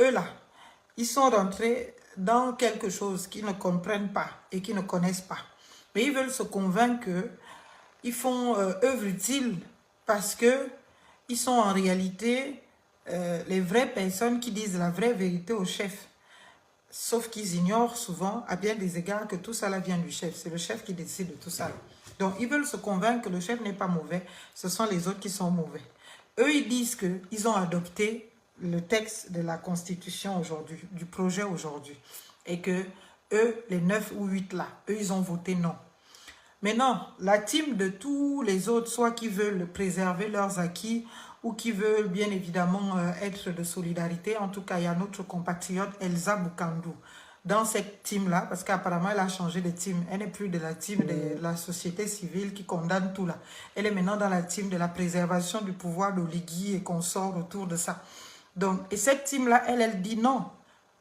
eux là, ils sont rentrés dans quelque chose qu'ils ne comprennent pas et qu'ils ne connaissent pas. Mais ils veulent se convaincre qu'ils font œuvre utile parce qu'ils sont en réalité les vraies personnes qui disent la vraie vérité au chef. Sauf qu'ils ignorent souvent, à bien des égards, que tout ça là vient du chef. C'est le chef qui décide de tout ça. Donc, ils veulent se convaincre que le chef n'est pas mauvais. Ce sont les autres qui sont mauvais. Eux, ils disent qu'ils ont adopté le texte de la Constitution aujourd'hui, du projet aujourd'hui. Et que eux, les 9 ou 8 là, eux, ils ont voté non. Mais non, la team de tous les autres, soit qui veulent préserver leurs acquis ou qui veulent bien évidemment être de solidarité. En tout cas, il y a notre compatriote Elsa Bukandou dans cette team-là, parce qu'apparemment, elle a changé de team. Elle n'est plus de la team de la société civile qui condamne tout là. Elle est maintenant dans la team de la préservation du pouvoir d'Oligui et qu'on sort autour de ça. Donc, et cette team-là, elle dit non.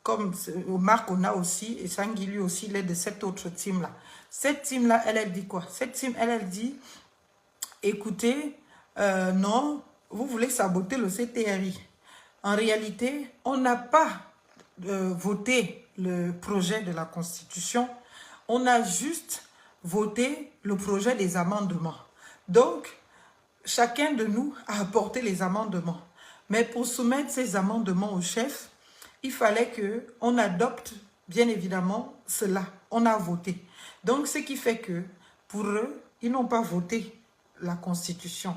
Comme Marc on a aussi, et Sangui lui aussi, il est de cette autre team-là. Cette team-là, elle dit quoi? Cette team, elle dit, écoutez, non, vous voulez saboter le CTRI. En réalité, on n'a pas voté le projet de la Constitution, on a juste voté le projet des amendements. Donc, chacun de nous a apporté les amendements. Mais pour soumettre ces amendements au chef, il fallait qu'on adopte, bien évidemment, cela. On a voté. Donc, ce qui fait que, pour eux, ils n'ont pas voté la Constitution.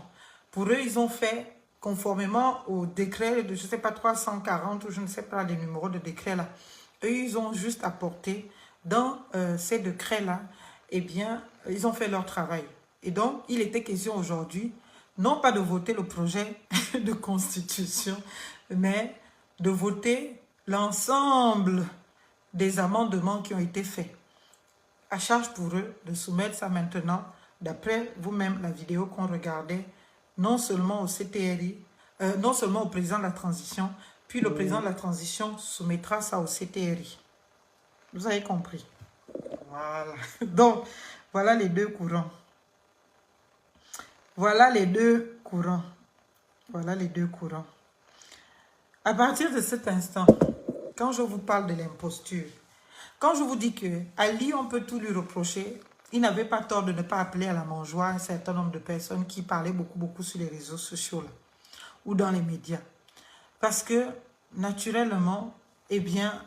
Pour eux, ils ont fait conformément au décret de, je ne sais pas, 340 ou je ne sais pas, les numéros de décret là. Eux, ils ont juste apporté dans ces décrets-là, eh bien, ils ont fait leur travail. Et donc, il était question aujourd'hui, non pas de voter le projet de Constitution, mais de voter l'ensemble des amendements qui ont été faits. À charge pour eux de soumettre ça maintenant, d'après vous-même la vidéo qu'on regardait, non seulement au CTRI, non seulement au président de la transition, puis le président de la transition soumettra ça au CTRI. Vous avez compris? Voilà. Donc, voilà les deux courants. Voilà les deux courants. Voilà les deux courants. À partir de cet instant, quand je vous parle de l'imposture, quand je vous dis que Ali, on peut tout lui reprocher, il n'avait pas tort de ne pas appeler à la mangeoire un certain nombre de personnes qui parlaient beaucoup sur les réseaux sociaux là, ou dans les médias. Parce que, naturellement, eh bien,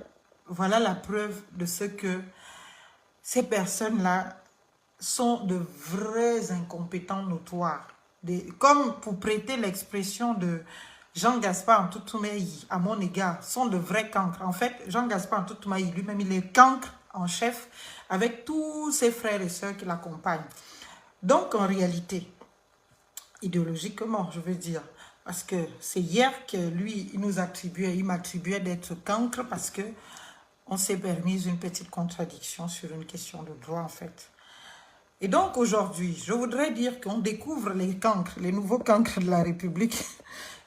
voilà la preuve de ce que ces personnes-là sont de vrais incompétents notoires. Comme pour prêter l'expression de Jean-Gaspard Ntoutumayi à mon égard, sont de vrais cancres. En fait, Jean-Gaspard Ntoutumayi lui-même, il est cancre en chef avec tous ses frères et sœurs qui l'accompagnent. Donc, en réalité, idéologiquement, je veux dire, parce que c'est hier que lui, il m'attribuait d'être cancre parce que on s'est permis une petite contradiction sur une question de droit, en fait. Et donc, aujourd'hui, je voudrais dire qu'on découvre les cancres, les nouveaux cancres de la République.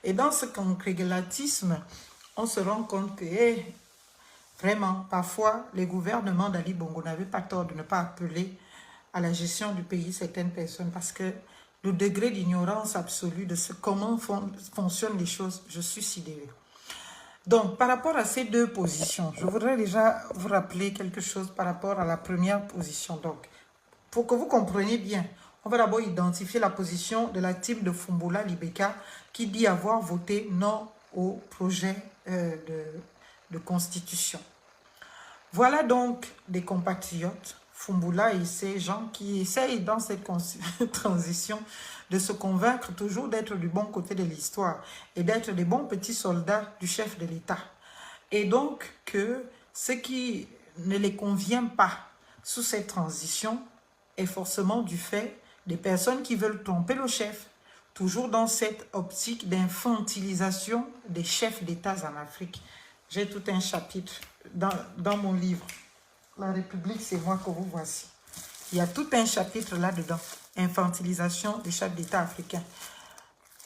Et dans ce cancréglatisme, on se rend compte que, vraiment, parfois, les gouvernements d'Ali Bongo n'avaient pas tort de ne pas appeler à la gestion du pays certaines personnes parce que le degré d'ignorance absolue de comment fonctionnent les choses, je suis sidérée. Donc, par rapport à ces deux positions, je voudrais déjà vous rappeler quelque chose par rapport à la première position. Donc, pour que vous compreniez bien, on va d'abord identifier la position de la team de Fumbola Libeka qui dit avoir voté non au projet de constitution. Voilà donc des compatriotes, Fumbola et ces gens qui essayent dans cette transition de se convaincre toujours d'être du bon côté de l'histoire et d'être des bons petits soldats du chef de l'État. Et donc que ce qui ne les convient pas sous cette transition est forcément du fait des personnes qui veulent tromper le chef, toujours dans cette optique d'infantilisation des chefs d'État en Afrique. J'ai tout un chapitre dans mon livre. La République, c'est moi que vous voici. Il y a tout un chapitre là-dedans. Infantilisation des chefs d'État africains.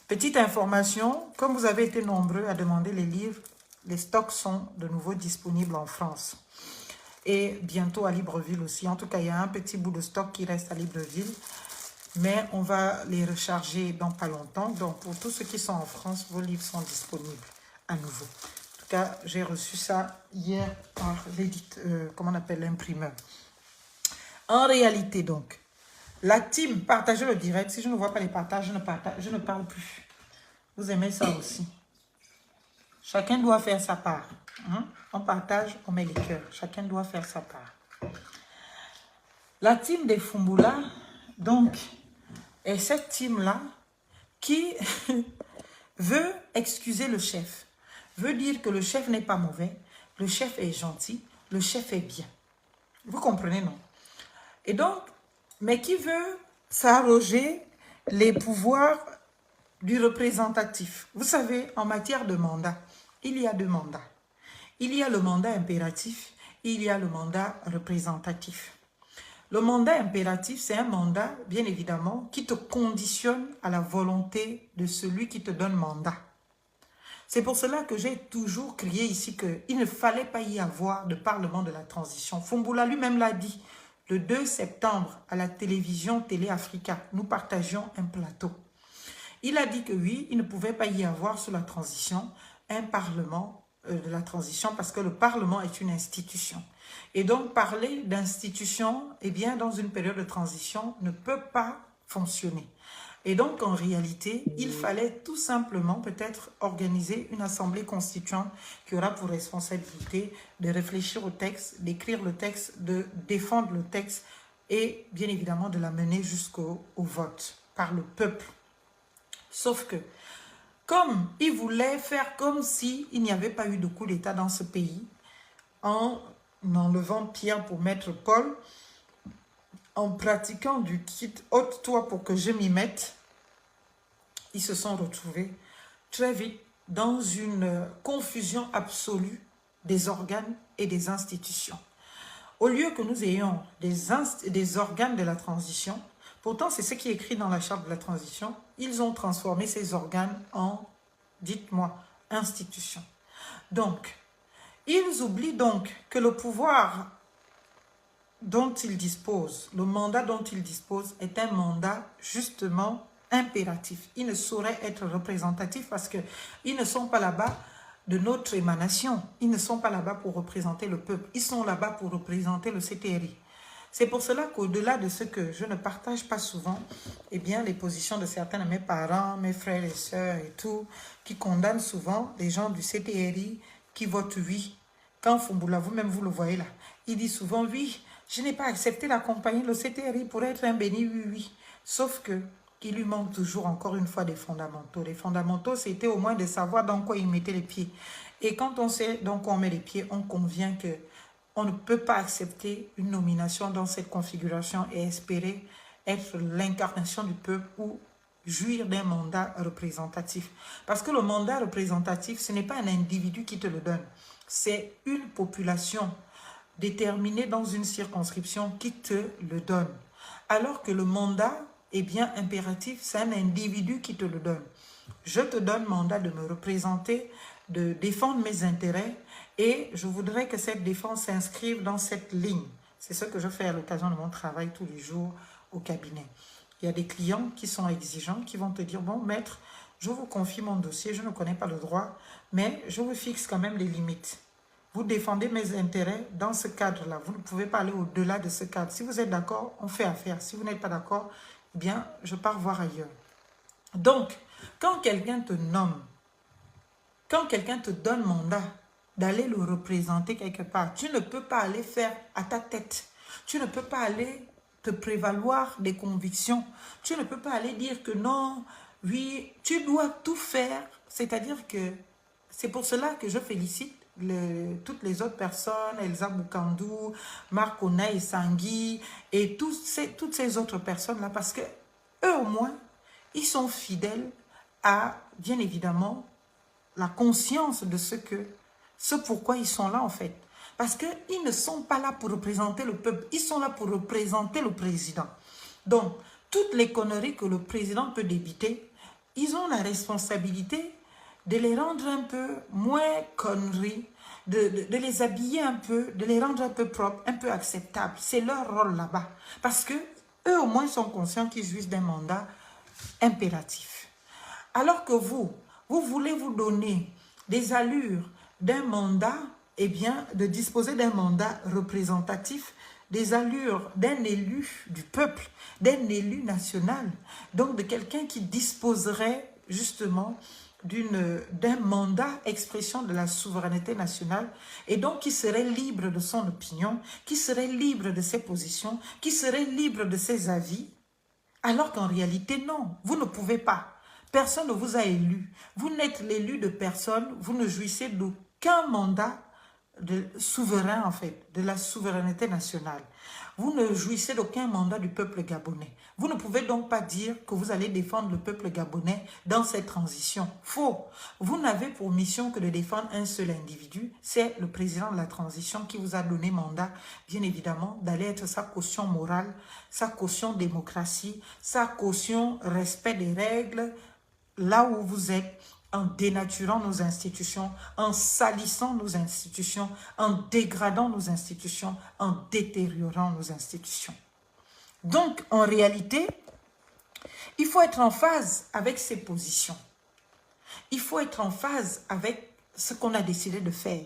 Petite information, comme vous avez été nombreux à demander les livres, les stocks sont de nouveau disponibles en France. Et bientôt à Libreville aussi. En tout cas, il y a un petit bout de stock qui reste à Libreville. Mais on va les recharger dans pas longtemps. Donc, pour tous ceux qui sont en France, vos livres sont disponibles à nouveau. En tout cas, j'ai reçu ça hier par comment on appelle, l'imprimeur. En réalité, donc, la team, partagez le direct. Si je ne vois pas les partages, je ne parle plus. Vous aimez ça aussi. Chacun doit faire sa part. Hein? On partage, on met les cœurs. Chacun doit faire sa part. La team des Fumbula, donc, est cette team-là qui veut excuser le chef. Veut dire que le chef n'est pas mauvais, le chef est gentil, le chef est bien. Vous comprenez, non? Et donc, mais qui veut s'arroger les pouvoirs du représentatif. Vous savez, en matière de mandat, il y a deux mandats. Il y a le mandat impératif, il y a le mandat représentatif. Le mandat impératif, c'est un mandat, bien évidemment, qui te conditionne à la volonté de celui qui te donne mandat. C'est pour cela que j'ai toujours crié ici qu'il ne fallait pas y avoir de parlement de la transition. Fumbula lui-même l'a dit. Le 2 septembre, à la télévision Télé Africa, nous partagions un plateau. Il a dit que oui, il ne pouvait pas y avoir sous la transition un parlement de la transition parce que le parlement est une institution. Et donc, parler d'institution, eh bien, dans une période de transition, ne peut pas fonctionner. Et donc, en réalité, il fallait tout simplement peut-être organiser une assemblée constituante qui aura pour responsabilité de réfléchir au texte, d'écrire le texte, de défendre le texte et bien évidemment de la mener jusqu'au vote par le peuple. Sauf que, comme il voulait faire comme s'il n'y avait pas eu de coup d'État dans ce pays, en enlevant Pierre pour mettre Paul, en pratiquant du kit « ôte-toi pour que je m'y mette », ils se sont retrouvés très vite dans une confusion absolue des organes et des institutions. Au lieu que nous ayons des organes de la transition, pourtant c'est ce qui est écrit dans la charte de la transition, ils ont transformé ces organes en, dites-moi, institutions. Donc, ils oublient donc que le pouvoir dont ils disposent, le mandat dont ils disposent est un mandat justement impératif. Ils ne sauraient être représentatifs parce qu'ils ne sont pas là-bas de notre émanation. Ils ne sont pas là-bas pour représenter le peuple. Ils sont là-bas pour représenter le CTRI. C'est pour cela qu'au-delà de ce que je ne partage pas souvent, eh bien, les positions de certains de mes parents, mes frères et sœurs et tout, qui condamnent souvent les gens du CTRI qui votent oui. Quand Fumbula, vous-même vous le voyez là, il dit souvent oui, je n'ai pas accepté d'accompagner le CTRI pour être un béni oui. Sauf que il lui manque toujours encore une fois des fondamentaux. Les fondamentaux, c'était au moins de savoir dans quoi il mettait les pieds. Et quand on sait dans quoi on met les pieds, on convient que on ne peut pas accepter une nomination dans cette configuration et espérer être l'incarnation du peuple ou jouir d'un mandat représentatif. Parce que le mandat représentatif, ce n'est pas un individu qui te le donne. C'est une population déterminée dans une circonscription qui te le donne. Alors que le mandat est bien impératif, c'est un individu qui te le donne. Je te donne mandat de me représenter, de défendre mes intérêts et je voudrais que cette défense s'inscrive dans cette ligne. C'est ce que je fais à l'occasion de mon travail tous les jours au cabinet. Il y a des clients qui sont exigeants, qui vont te dire, bon maître, je vous confie mon dossier, je ne connais pas le droit, mais je vous fixe quand même les limites. Vous défendez mes intérêts dans ce cadre-là. Vous ne pouvez pas aller au-delà de ce cadre. Si vous êtes d'accord, on fait affaire. Si vous n'êtes pas d'accord, eh bien, je pars voir ailleurs. Donc, quand quelqu'un te nomme, quand quelqu'un te donne mandat d'aller le représenter quelque part, tu ne peux pas aller faire à ta tête. Tu ne peux pas aller te prévaloir des convictions. Tu ne peux pas aller dire que non, oui, tu dois tout faire. C'est-à-dire que c'est pour cela que je félicite toutes les autres personnes, Elsa Boukandou, Marc Onaï Sangui et toutes ces autres personnes-là, parce que eux au moins, ils sont fidèles à, bien évidemment, la conscience de ce pourquoi ils sont là en fait. Parce qu'ils ne sont pas là pour représenter le peuple, ils sont là pour représenter le président. Donc, toutes les conneries que le président peut débiter, ils ont la responsabilité de les rendre un peu moins conneries, de les habiller un peu, de les rendre un peu propres, un peu acceptables. C'est leur rôle là-bas. Parce que eux au moins sont conscients qu'ils jouissent d'un mandat impératif. Alors que vous voulez vous donner des allures d'un mandat, eh bien, de disposer d'un mandat représentatif des allures d'un élu du peuple, d'un élu national, donc de quelqu'un qui disposerait justement d'un mandat expression de la souveraineté nationale et donc qui serait libre de son opinion, qui serait libre de ses positions, qui serait libre de ses avis, alors qu'en réalité, non, vous ne pouvez pas. Personne ne vous a élu. Vous n'êtes l'élu de personne, vous ne jouissez d'aucun mandat de souverain, en fait, de la souveraineté nationale. Vous ne jouissez d'aucun mandat du peuple gabonais. Vous ne pouvez donc pas dire que vous allez défendre le peuple gabonais dans cette transition. Faux. Vous n'avez pour mission que de défendre un seul individu. C'est le président de la transition qui vous a donné mandat, bien évidemment, d'aller être sa caution morale, sa caution démocratie, sa caution respect des règles, là où vous êtes, en dénaturant nos institutions, en salissant nos institutions, en dégradant nos institutions, en détériorant nos institutions. Donc, en réalité, il faut être en phase avec ces positions. Il faut être en phase avec ce qu'on a décidé de faire.